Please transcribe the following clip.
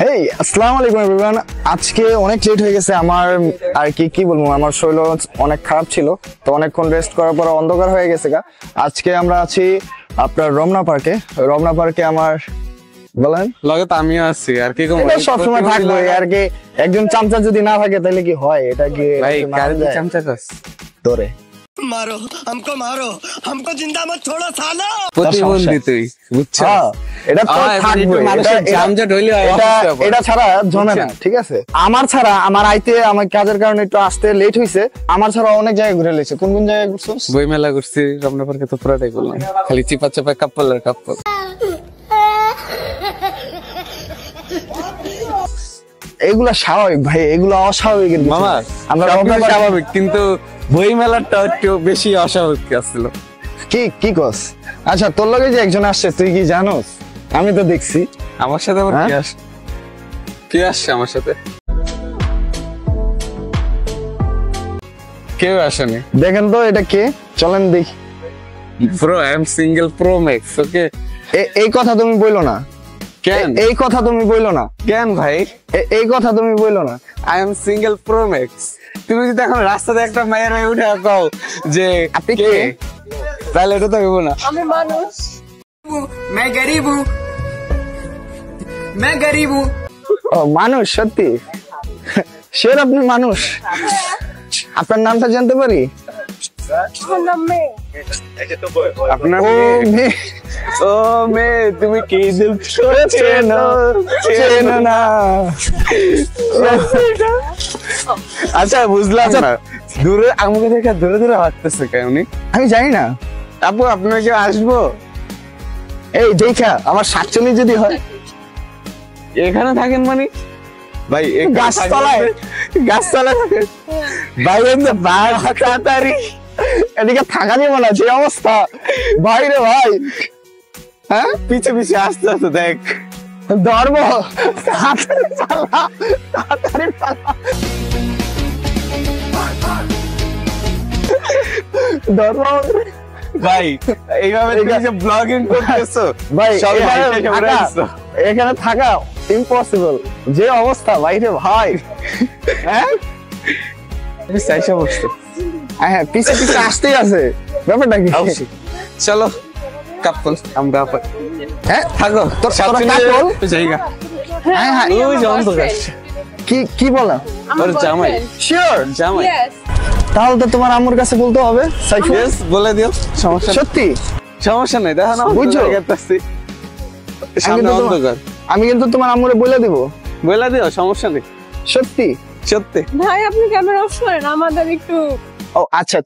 হেই আসসালামু আলাইকুম এভরিওয়ান। আজকে অনেক লেট হয়ে গেছে আমার, আর কি বলবো, আমার শরীর অনেক খারাপ ছিল, তো অনেকক্ষণ রেস্ট করার পর অন্ধকার হয়ে গেছে গা। আজকে আমরা আছি আপনার রমনা পার্কে। আমার বলেন লগে তো আমিও আছি, আর কি সবসময় থাকবো আর কি। একজন চামচা যদি না থাকে তাহলে কি হয়? এটা কি ভাই চামচা ধরে मारो हमको जिंदा मत छोड़ो सालो। প্রতিবন্ধী তুই বুঝছো? এটা তো থাকবে, জামজট হইলে এটা ছাড়া জমে না, ঠিক আছে? আমার ছাড়া আমার আইতে আমার কাজের কারণে একটু আসতে লেট হইছে। আমার ছাড়া অনেক জায়গায় ঘুরে লেছে। কোন কোন জায়গায় ঘুরছস? বই মেলা ঘুরছি, রমনা পার্কে তো পুরাটাই বললাম, খালি চিপা চাপা কাপ্পল। এগুলা স্বাভাবিক ভাই, এগুলো অস্বাভাবিক মামা। আমরা স্বাভাবিক, কিন্তু বই মেলাটা একটু বেশি অস্বাভাবিক আসছিল। কি কস? আচ্ছা, তোর লগে যে একজন আসছে তুই কি জানোস? আমি তো দেখছি। আমার সাথে আবার কি আসছে আমার সাথে? কেউ আসেনি। দেখেন তো এটা কে, চলেন দেখি। Bro I am single pro max. Okay, এই কথা তুমি বইলো না। কেন এই কথা তুমি বইলো না? কেন ভাই? এই কথা তুমি বইলো না। I am single pro max. তুমি যদি এখন রাস্তাতে একটা মায়ের হয়ে উঠে কও যে আপনি কে, তাহলে এটা তো হইব না। আমি মানুষ, मैं गरीब हूँ, मैं गरीब हूँ। ও মানুষ, সত্যি শিওর আপনি মানুষ? আপনার নামটা জানতে পারি? আপনার ও মেয়ে, ও মে তুমি কি দিল চেনো না। আচ্ছা বুঝলাম না, দূরে আমাকে দেখে দূরে দূরে হাঁটতেছে কেন উনি? আমি জানি না। আপু আপনার কি আসবো? এই দেখা আমার 47 যদি হয়। এখানে থাকেন মানে? ভাই গাছতলায় থাকে বাইরে তাড়াতাড়ি এদিকে থাকা যাবে না, যে অবস্থা বাইরে ভাই। হ্যাঁ, পিছে পিছে আস্তে আস্তে দেখ, ধর্ম তাড়াতাড়ি পালা, তাড়াতাড়ি পালা। ধর্ম ভাই এইভাবে তুমি যে ব্লগিং করতেছো ভাই, সব এখানে থাকা ইম্পসিবল, যে অবস্থা বাইরে ভাই। হ্যাঁ তুমি চাইছো বসতে? হ্যাঁ, পিছে পিছে আসতেই আছে, ব্যাপারটা কি? চলো কাপল আমরা হ্যাঁ থাকো তোর সাথে কাপল জায়গা। হ্যাঁ হ্যাঁ, ওই যে অন্ধকার। কি বলা? তোর জামাই? শিওর জামাই? তাহলে তো তোমার আম্মুর কাছে বলতে হবে। সাইফুল ইয়েস বলে দিও, সমস্যা নেই। সত্যি সমস্যা নেই, দেখো না বুঝছো? সামনে অন্ধকার। আমি কিন্তু তোমার আম্মুরে বলে দিব। বলে দিও, সমস্যা নেই। সত্যি সত্যি ভাই আপনি ক্যামেরা অফ করেন, আমাদের একটু ও আচ্ছা।